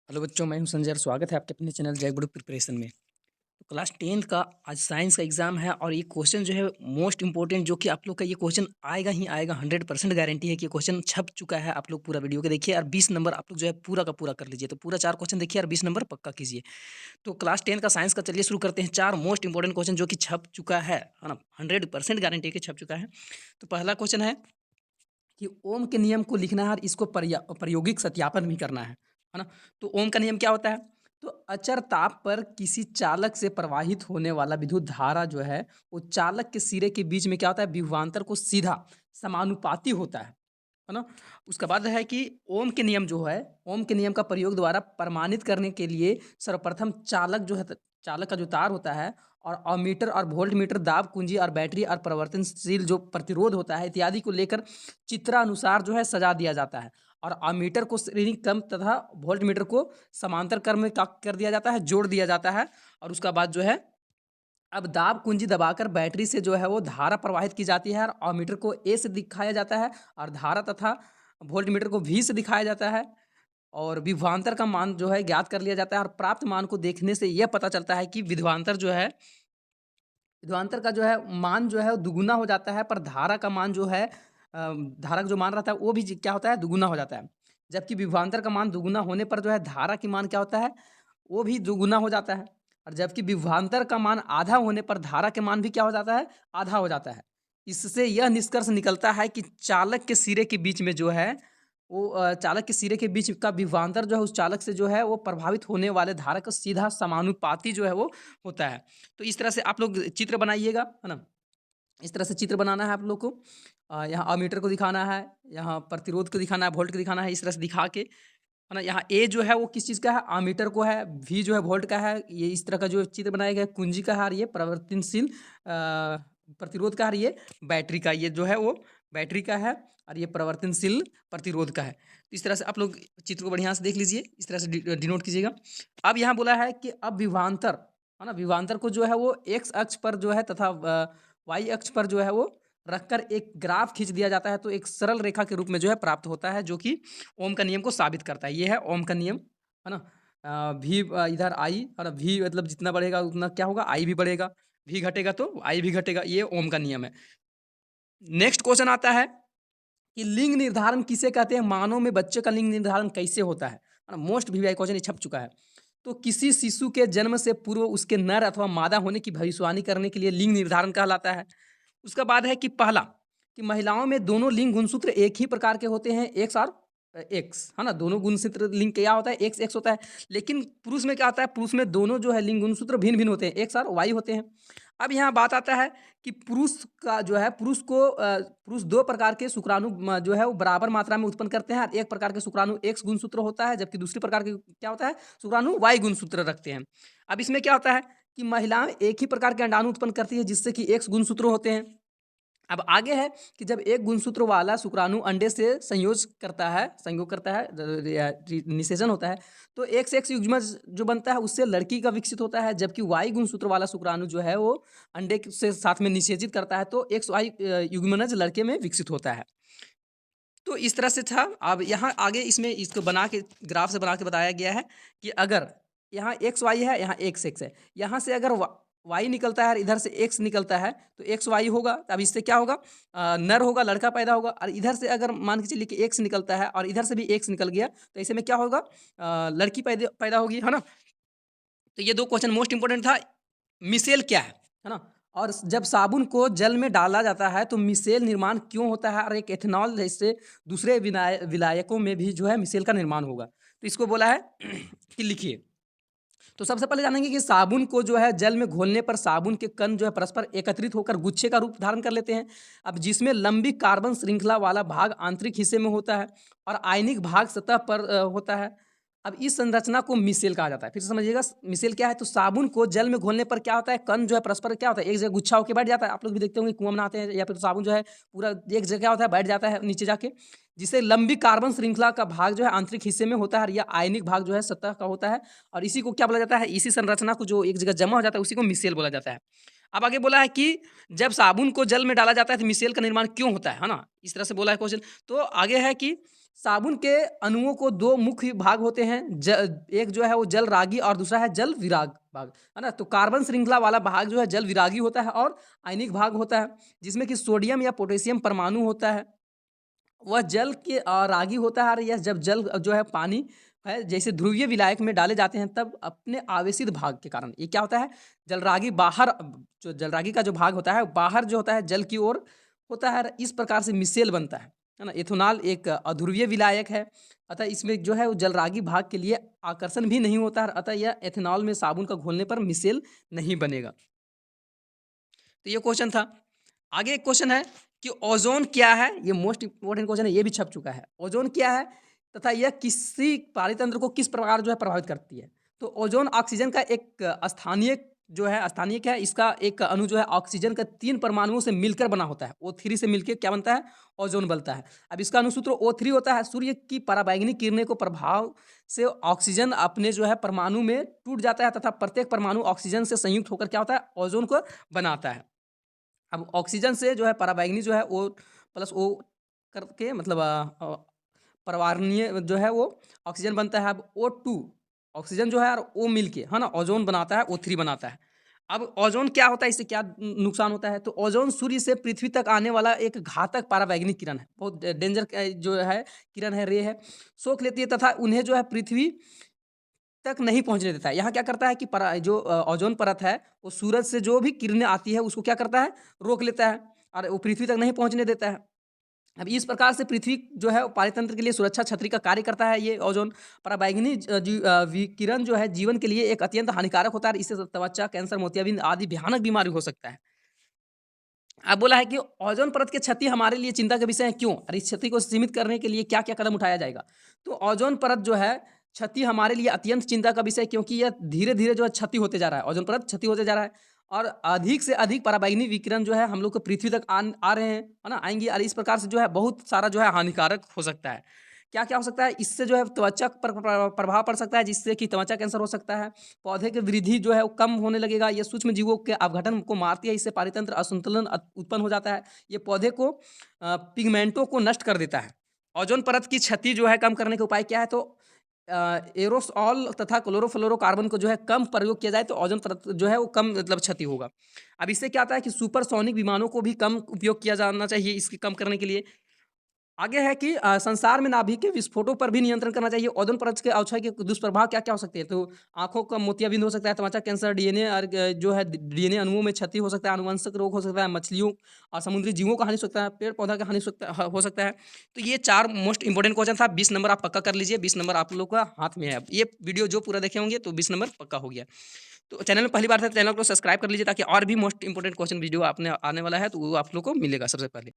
Hello बच्चों, मैं हूं संजय और स्वागत है आपके अपने चैनल जय गुरु प्रिपरेशन में। तो क्लास 10th का आज साइंस का एग्जाम है और ये क्वेश्चन जो है मोस्ट इंपॉर्टेंट, जो कि आप लोग का ये क्वेश्चन आएगा ही आएगा। 100% गारंटी है कि क्वेश्चन छप चुका है। आप लोग पूरा वीडियो के देखिए और 20 नंबर आप लोग जो है पूरा का पूरा कर लीजिए। तो पूरा 4 क्वेश्चन देखिए और 20 नंबर पक्का कीजिए। तो क्लास 10 का साइंस का चलिए शुरू करते हैं। 4 मोस्ट इंपॉर्टेंट क्वेश्चन जो कि छप चुका है ना, 100% गारंटी है कि छप चुका है। तो पहला क्वेश्चन है कि ओम के नियम को लिखना है और इसको प्रायोगिक सत्यापन भी करना है ना। तो ओम का नियम क्या होता है? तो अचर ताप पर किसी चालक से प्रवाहित होने वाला विद्युत धारा जो है वो चालक के सिरे के बीच में क्या होता है, विभवांतर को सीधा समानुपाती होता है ना। उसके बाद है कि ओम के नियम जो है, ओम के नियम का प्रयोग द्वारा प्रमाणित करने के लिए सर्वप्रथम चालक जो है, चालक का जो तार होता है और अमीटर और वोल्ट मीटर, दाब कुंजी और बैटरी और परिवर्तनशील जो प्रतिरोध होता है इत्यादि को लेकर चित्रानुसार जो है सजा दिया जाता है। और अमीटर को श्रेणी क्रम तथा वोल्ट मीटर को समांतर क्रम में कर दिया जाता है, जोड़ दिया जाता है। और उसका बाद जो है अब दाब कुंजी दबाकर बैटरी से जो है वो धारा प्रवाहित की जाती है और अमीटर को ए से दिखाया जाता है और धारा तथा वोल्ट मीटर को वी से दिखाया जाता है। और विभवांतर का मान जो है ज्ञात कर लिया जाता है और प्राप्त मान को देखने से यह पता चलता है कि विभवांतर जो है, विभवांतर का जो है मान जो है वो दुगुना हो जाता है, पर धारा का मान जो है धारा का जो मान रहता है वो भी क्या होता है, दुगुना हो जाता है। जबकि विभवांतर का मान दुगुना होने पर जो है धारा की मान क्या होता है, वो भी दुगुना हो जाता है। और जबकि विभवांतर का मान आधा होने पर धारा के मान भी क्या हो जाता है, आधा हो जाता है। इससे यह निष्कर्ष निकलता है कि चालक के सिरे के बीच में जो है वो चालक के सिरे के बीच का विभवांतर जो है उस चालक से जो है वो प्रभावित होने वाले धारा का सीधा समानुपाती जो है वो होता है। तो इस तरह से आप लोग चित्र बनाइएगा, है ना। इस तरह से चित्र बनाना है आप लोग को। यहाँ अमीटर को दिखाना है, यहाँ प्रतिरोध को दिखाना है, वोल्ट को दिखाना है। इस तरह से दिखा के, है ना। यहाँ ए जो है वो किस चीज़ का है, अमीटर को है। वी जो है वोल्ट का है। ये इस तरह का जो चित्र बनाया गया है कुंजी का है और ये परिवर्तनशील प्रतिरोध का है और ये बैटरी का, ये जो है वो बैटरी का है और ये परिवर्तनशील प्रतिरोध का है। तो इस तरह से आप लोग चित्र को बढ़िया से देख लीजिए, इस तरह से डिनोट कीजिएगा। अब यहाँ बोला है कि अब विभवांतर, है ना, विभवांतर को जो है वो एक्स अक्ष पर जो है तथा वाई अक्ष पर जो है वो रखकर एक ग्राफ खींच दिया जाता है, तो एक सरल रेखा के रूप में जो है प्राप्त होता है, जो कि ओम का नियम को साबित करता है। ये है ओम का नियम, है ना। भी इधर आई और भी मतलब जितना बढ़ेगा उतना क्या होगा, आई भी बढ़ेगा, भी घटेगा तो आई भी घटेगा। ये ओम का नियम है। नेक्स्ट क्वेश्चन आता है कि लिंग निर्धारण किसे कहते हैं, मानव में बच्चे का लिंग निर्धारण कैसे होता है ना। मोस्ट वीआई क्वेश्चन ये छप चुका है। तो किसी शिशु के जन्म से पूर्व उसके नर अथवा मादा होने की भविष्यवाणी करने के लिए लिंग निर्धारण कहलाता है। उसका बाद है कि पहला, कि महिलाओं में दोनों लिंग गुणसूत्र एक ही प्रकार के होते हैं, एक्स और एक्स, है ना। दोनों गुणसूत्र लिंग क्या होता है, एक्स एक्स होता है। लेकिन पुरुष में क्या होता है, पुरुष में दोनों जो है लिंग गुणसूत्र भिन्न भिन्न होते हैं, एक्स और वाई होते हैं। अब यहाँ बात आता है कि पुरुष का जो है, पुरुष दो प्रकार के शुक्राणु जो है वो बराबर मात्रा में उत्पन्न करते हैं और एक प्रकार के शुक्राणु एक्स गुणसूत्र होता है, जबकि दूसरी प्रकार के क्या होता है, शुक्राणु वाई गुणसूत्र रखते हैं। अब इसमें क्या होता है कि महिलाएं एक ही प्रकार के अंडाणु उत्पन्न करती है जिससे कि एक्स गुणसूत्र होते हैं। अब आगे है कि जब एक गुणसूत्र वाला शुक्राणु अंडे से संयोग करता है, निषेचन होता है, तो एक से एक युग्मज जो बनता है उससे लड़की का विकसित होता है। जबकि वाई गुणसूत्र वाला शुक्राणु जो है वो अंडे से साथ में निषेचित करता है, तो एक्स वाई युग्मनज लड़के में विकसित होता है। तो इस तरह से था। अब यहाँ आगे इसमें इसको बना के ग्राफ से बना के बताया गया है कि अगर यहाँ एक्स वाई है, यहाँ एक्स एक्स है, यहाँ से अगर वाई निकलता है और इधर से एक्स निकलता है तो एक्स वाई होगा। अब इससे क्या होगा, नर होगा, लड़का पैदा होगा। और इधर से अगर मान के चलिए कि एक्स निकलता है और इधर से भी एक्स निकल गया तो ऐसे में क्या होगा, लड़की पैदा पैदा होगी, है ना। तो ये दो क्वेश्चन मोस्ट इंपॉर्टेंट था। मिसेल क्या है ना। और जब साबुन को जल में डाला जाता है तो मिसेल निर्माण क्यों होता है, और एक एथेनॉल जैसे दूसरे विलायकों में भी जो है मिसेल का निर्माण होगा। तो इसको बोला है कि लिखिए। तो सबसे पहले जानेंगे कि साबुन को जो है जल में घोलने पर साबुन के कण जो है परस्पर एकत्रित होकर गुच्छे का रूप धारण कर लेते हैं। अब जिसमें लंबी कार्बन श्रृंखला वाला भाग आंतरिक हिस्से में होता है और आयनिक भाग सतह पर होता है। अब इस संरचना को मिसेल कहा जाता है। फिर से समझिएगा मिसेल क्या है। तो साबुन को जल में घोलने पर क्या होता है, कण जो है परस्पर क्या होता है, एक जगह गुच्छा होकर बैठ जाता है। आप लोग भी देखते होंगे कुआं में नहाते हैं या फिर साबुन जो है पूरा एक जगह होता है, बैठ जाता है नीचे जाके, जिसे लंबी कार्बन श्रृंखला का भाग जो है आंतरिक हिस्से में होता है और यह आयनिक भाग जो है सतह का होता है। और इसी को क्या बोला जाता है, इसी संरचना को जो एक जगह जमा हो जाता है उसी को मिसेल बोला जाता है। अब आगे बोला है कि जब साबुन को जल में डाला जाता है तो मिसेल का निर्माण क्यों होता है ना। इस तरह से बोला है क्वेश्चन। तो आगे है कि साबुन के अणुओं को 2 मुख्य भाग होते हैं। एक जो है वो जल रागी और दूसरा है जल विराग भाग, है ना? तो कार्बन श्रृंखला वाला भाग जो है जल विरागी होता है और आयनिक भाग होता है, जिसमें कि सोडियम या पोटेशियम परमाणु होता है। वह जल के रागी होता है और यह जब जल जो है पानी है जैसे ध्रुवीय विलायक में डाले जाते हैं तब अपने आवेशित भाग के कारण ये क्या होता है, जलरागी बाहर जो जलरागी का जो भाग होता है बाहर जो होता है जल की ओर होता है और इस प्रकार से मिसेल बनता है ना? इथेनॉल एक अध्रुवीय विलायक है, अतः इसमें जो है वो जलरागी भाग के लिए आकर्षण भी नहीं होता है, अतः यह एथेनॉल में साबुन का घोलने पर मिसेल नहीं बनेगा। तो ये क्वेश्चन था। आगे एक क्वेश्चन है कि ओजोन क्या है? ये मोस्ट इंपोर्टेंट क्वेश्चन है, ये भी छप चुका है। ओजोन क्या है तथा यह किसी पारितंत्र को किस प्रकार जो है प्रभावित करती है? तो ओजोन ऑक्सीजन का एक स्थानीय जो है स्थानीयक है। इसका एक अणु जो है ऑक्सीजन का 3 परमाणुओं से मिलकर बना होता है। O3 से मिलके क्या बनता है? ओजोन बनता है। अब इसका अणुसूत्र O3 होता है। सूर्य की पराबैंगनी किरणें को प्रभाव से ऑक्सीजन अपने जो है परमाणु में टूट जाता है तथा प्रत्येक परमाणु ऑक्सीजन से संयुक्त होकर क्या होता है? ओजोन को बनाता है। अब ऑक्सीजन से जो है पराबैंगनी जो है ओ प्लस ओ करके मतलब परवारणीय जो है वो ऑक्सीजन बनता है। अब O2 ऑक्सीजन जो है और O मिलके है ना ओजोन बनाता है, O3 बनाता है। अब ओजोन क्या होता है, इससे क्या नुकसान होता है? तो ओजोन सूर्य से पृथ्वी तक आने वाला एक घातक पराबैंगनी किरण है। बहुत डेंजर जो है किरण है, रे है। सोख लेती है तथा उन्हें जो है पृथ्वी तक नहीं पहुँचने देता है। यहाँ क्या करता है कि जो ओज़ोन परत है, वो सूरज से जो भी किरणें आती है, उसको क्या करता है, रोक लेता है और वो पृथ्वी तक नहीं पहुँचने देता है। अब इस प्रकार से पृथ्वी जो है, वो पारितंत्र के लिए सुरक्षा छतरी का कार्य करता है ये ओज़ोन। पराबैंगनी विकिरण जो है, जीवन के लिए एक अत्यंत हानिकारक होता है और इससे त्वचा, कैंसर, मोतियाबिंद आदि भयानक बीमारी हो सकता है। अब बोला है कि ओज़ोन परत की क्षति हमारे लिए चिंता का विषय है, क्यों? और इस क्षति को सीमित करने के लिए क्या-क्या कदम उठाया जाएगा? तो ओज़ोन परत जो है, क्षति हमारे लिए अत्यंत चिंता का विषय है, क्योंकि यह धीरे-धीरे जो है क्षति होते जा रहा है, ओज़ोन परत क्षति होते जा रहा है और अधिक से अधिक पराबैंगनी विकिरण जो है हम लोग को पृथ्वी तक आ रहे हैं, है ना? आएँगे और इस प्रकार से जो है बहुत सारा जो है हानिकारक हो सकता है। क्या-क्या हो सकता है? इससे जो है त्वचा पर प्रभाव पड़ सकता है, जिससे कि त्वचा कैंसर हो सकता है। पौधे की वृद्धि जो है वो कम होने लगेगा। ये सूक्ष्म जीवों के अपघटन को मारती है, इससे पारितंत्र असंतुलन उत्पन्न हो जाता है। ये पौधे को पिगमेंटों को नष्ट कर देता है। ओजोन परत की क्षति जो है कम करने के उपाय क्या है? तो एरोसॉल तथा क्लोरोफ्लोरोकार्बन को जो है कम प्रयोग किया जाए तो ओजोन परत जो है वो कम मतलब क्षति होगा। अब इससे क्या होता है कि सुपरसोनिक विमानों को भी कम उपयोग किया जाना चाहिए इसके कम करने के लिए। आगे है कि संसार में नाभिक के विस्फोटों पर भी नियंत्रण करना चाहिए। ओज़ोन परत के अवक्षय के दुष्प्रभाव क्या-क्या हो सकते हैं? तो आँखों का मोतियाबिंद हो सकता है, त्वचा कैंसर, डीएनए और जो है डीएनए अणुओं में क्षति हो सकता है, आनुवंशिक रोग हो सकता है, मछलियों और समुद्री जीवों का हानि हो सकता है, पेड़-पौधा का हानि हो सकता है। तो ये 4 मोस्ट इंपोर्टेंट क्वेश्चन था। 20 नंबर आप पक्का कर लीजिए, 20 नंबर आप लोग का हाथ में है अब। ये वीडियो जो पूरा देखे होंगे तो 20 नंबर पक्का हो गया। तो चैनल में पहली बार है तो चैनल को सब्सक्राइब कर लीजिए ताकि और भी मोस्ट इंपोर्टेंट क्वेश्चन वीडियो आपने आने वाला है तो वो आप लोग को मिलेगा सबसे पहले।